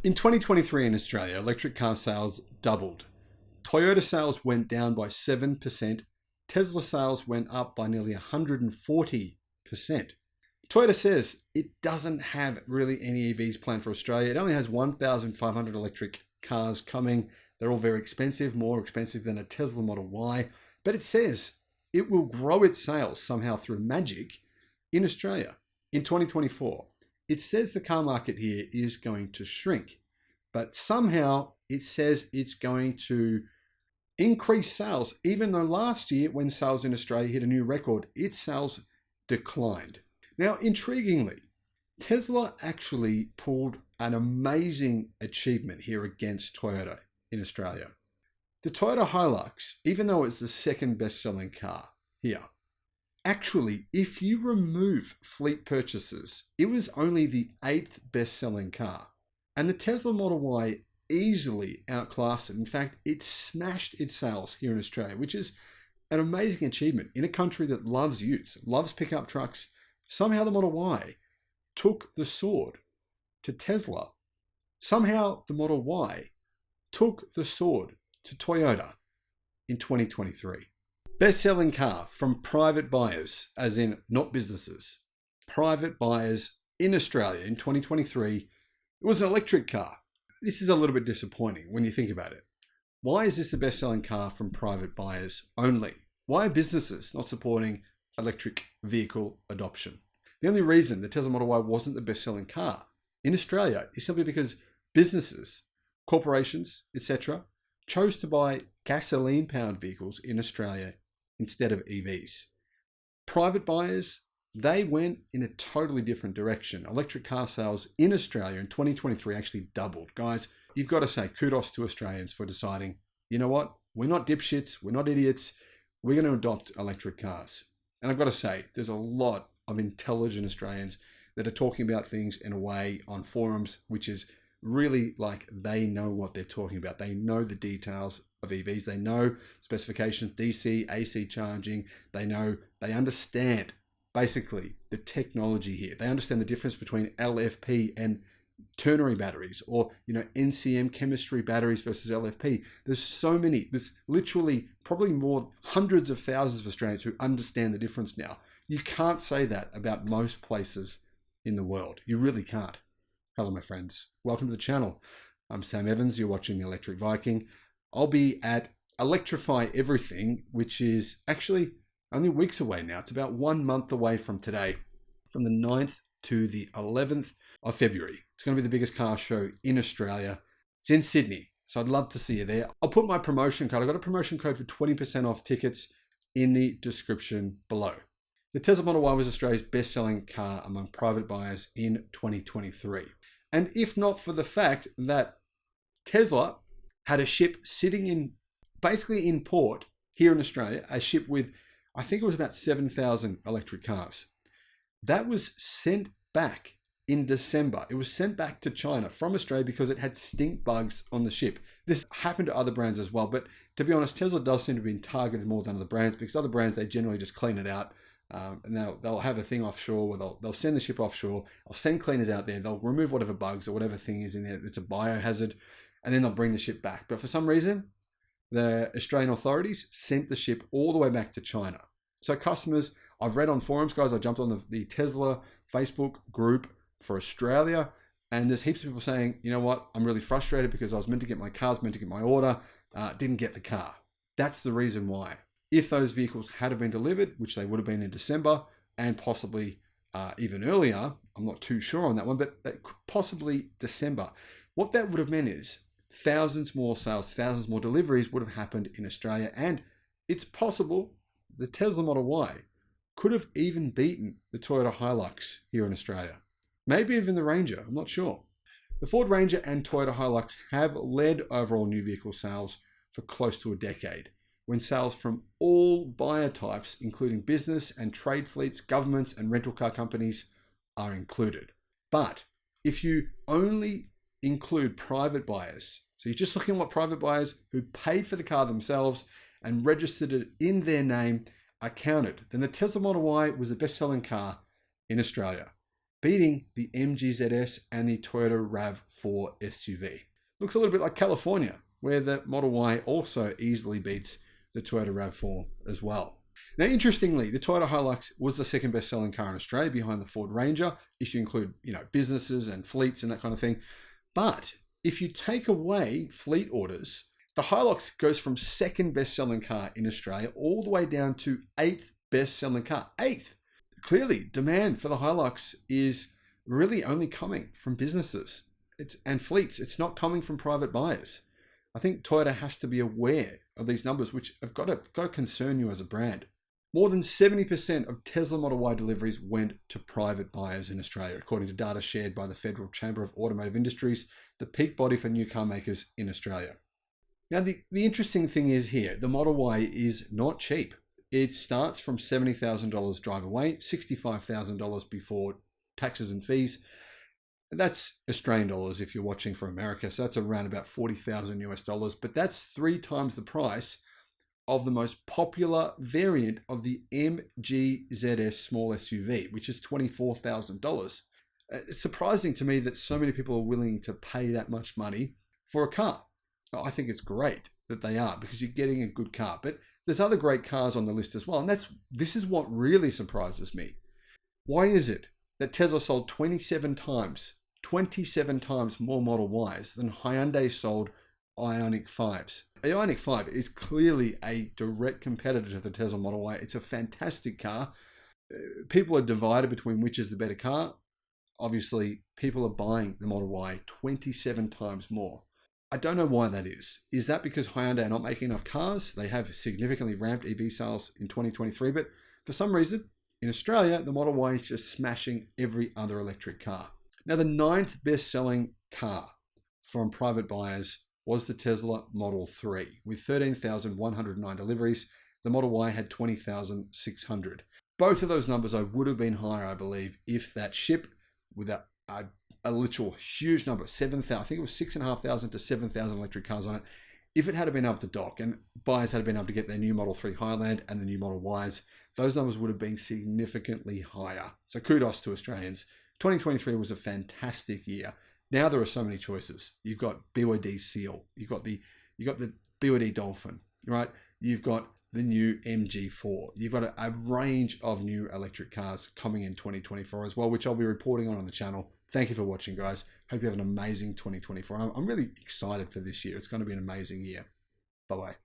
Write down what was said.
In 2023 in Australia, electric car sales doubled. Toyota sales went down by 7%. Tesla sales went up by nearly 140%. Toyota says it doesn't have really any EVs planned for Australia. It only has 1,500 electric cars coming. They're all very expensive, more expensive than a Tesla Model Y. But it says it will grow its sales somehow through magic in Australia in 2024. It says the car market here is going to shrink, but somehow it says it's going to increase sales, even though last year when sales in Australia hit a new record, its sales declined. Now, intriguingly, Tesla actually pulled an amazing achievement here against Toyota in Australia. The Toyota Hilux, even though it's the second best-selling car here, actually, if you remove fleet purchases, it was only the 8th best-selling car. And the Tesla Model Y easily outclassed it. In fact, it smashed its sales here in Australia, which is an amazing achievement in a country that loves utes, loves pickup trucks. Somehow the Model Y took the sword to Tesla. Somehow the Model Y took the sword to Toyota in 2023. Best-selling car from private buyers, as in not businesses. Private buyers in Australia in 2023. It was an electric car. This is a little bit disappointing when you think about it. Why is this the best-selling car from private buyers only? Why are businesses not supporting electric vehicle adoption? The only reason the Tesla Model Y wasn't the best-selling car in Australia is simply because businesses, corporations, etc., chose to buy gasoline-powered vehicles in Australia instead of EVs. Private buyers, they went in a totally different direction. Electric car sales in Australia in 2023 actually doubled. Guys, you've got to say kudos to Australians for deciding, you know what, we're not dipshits, we're not idiots, we're going to adopt electric cars. And I've got to say, there's a lot of intelligent Australians that are talking about things in a way on forums, which is really like they know what they're talking about. They know the details of EVs. They know specifications, DC, AC charging. They understand basically the technology here. They understand the difference between LFP and ternary batteries, or NCM chemistry batteries versus LFP. There's literally probably more hundreds of thousands of Australians who understand the difference now. You can't say that about most places in the world. You really can't. Hello, my friends. Welcome to the channel. I'm Sam Evans. You're watching The Electric Viking. I'll be at Electrify Everything, which is actually only weeks away now. It's about 1 month away from today, from the 9th to the 11th of February. It's going to be the biggest car show in Australia. It's in Sydney, so I'd love to see you there. I'll put my promotion code. I've got a promotion code for 20% off tickets in the description below. The Tesla Model Y was Australia's best-selling car among private buyers in 2023. And if not for the fact that Tesla had a ship sitting basically in port here in Australia, a ship with, I think it was about 7,000 electric cars. That was sent back in December. It was sent back to China from Australia because it had stink bugs on the ship. This happened to other brands as well, but to be honest, Tesla does seem to be targeted more than other brands, because other brands, they generally just clean it out. And they'll have a thing offshore where they'll send the ship offshore. They'll send cleaners out there. They'll remove whatever bugs or whatever thing is in there that's a biohazard, and then they'll bring the ship back. But for some reason, the Australian authorities sent the ship all the way back to China. So customers, I've read on forums, guys, I jumped on the Tesla Facebook group for Australia, and there's heaps of people saying, you know what, I'm really frustrated because I was meant to get my cars, meant to get my order, didn't get the car. That's the reason why. If those vehicles had have been delivered, which they would have been in December and possibly even earlier, I'm not too sure on that one, but possibly December, what that would have meant is thousands more sales, thousands more deliveries would have happened in Australia. And it's possible the Tesla Model Y could have even beaten the Toyota Hilux here in Australia. Maybe even the Ranger, I'm not sure. The Ford Ranger and Toyota Hilux have led overall new vehicle sales for close to a decade, when sales from all buyer types, including business and trade fleets, governments and rental car companies, are included. But if you only include private buyers, so you're just looking at what private buyers who paid for the car themselves and registered it in their name are counted, then the Tesla Model Y was the best-selling car in Australia. beating the MG ZS and the Toyota RAV4 SUV. Looks a little bit like California, where the Model Y also easily beats the Toyota RAV4 as well. Now, interestingly, the Toyota Hilux was the second best-selling car in Australia behind the Ford Ranger, if you include, businesses and fleets and that kind of thing. But if you take away fleet orders, the Hilux goes from second best-selling car in Australia all the way down to 8th best-selling car. 8th. Clearly, demand for the Hilux is really only coming from businesses and fleets. It's not coming from private buyers. I think Toyota has to be aware of these numbers, which have got to concern you as a brand. More than 70% of Tesla Model Y deliveries went to private buyers in Australia, according to data shared by the Federal Chamber of Automotive Industries, the peak body for new car makers in Australia. Now, the interesting thing is here, the Model Y is not cheap. It starts from $70,000 drive away, $65,000 before taxes and fees. That's Australian dollars if you're watching from America. So that's around about 40,000 US dollars, but that's 3 times the price of the most popular variant of the MG ZS small SUV, which is $24,000. It's surprising to me that so many people are willing to pay that much money for a car. I think it's great that they are, because you're getting a good car. But there's other great cars on the list as well. And this is what really surprises me. Why is it that Tesla sold 27 times more Model Ys than Hyundai sold Ioniq 5s? The Ioniq 5 is clearly a direct competitor to the Tesla Model Y. It's a fantastic car. People are divided between which is the better car. Obviously, people are buying the Model Y 27 times more. I don't know why that is. Is that because Hyundai are not making enough cars? They have significantly ramped EV sales in 2023, but for some reason, in Australia, the Model Y is just smashing every other electric car. Now, the 9th best-selling car from private buyers was the Tesla Model 3. With 13,109 deliveries, the Model Y had 20,600. Both of those numbers would have been higher, I believe, if that ship with a literal huge number, 7,000, I think it was 6,500 to 7,000 electric cars on it. If it had been able to dock and buyers had been able to get their new Model 3 Highland and the new Model Ys, those numbers would have been significantly higher. So kudos to Australians. 2023 was a fantastic year. Now there are so many choices. You've got BYD Seal, you've got the BYD Dolphin, right? You've got the new MG4. You've got a range of new electric cars coming in 2024 as well, which I'll be reporting on the channel. Thank you for watching, guys. Hope you have an amazing 2024. I'm really excited for this year. It's going to be an amazing year. Bye-bye.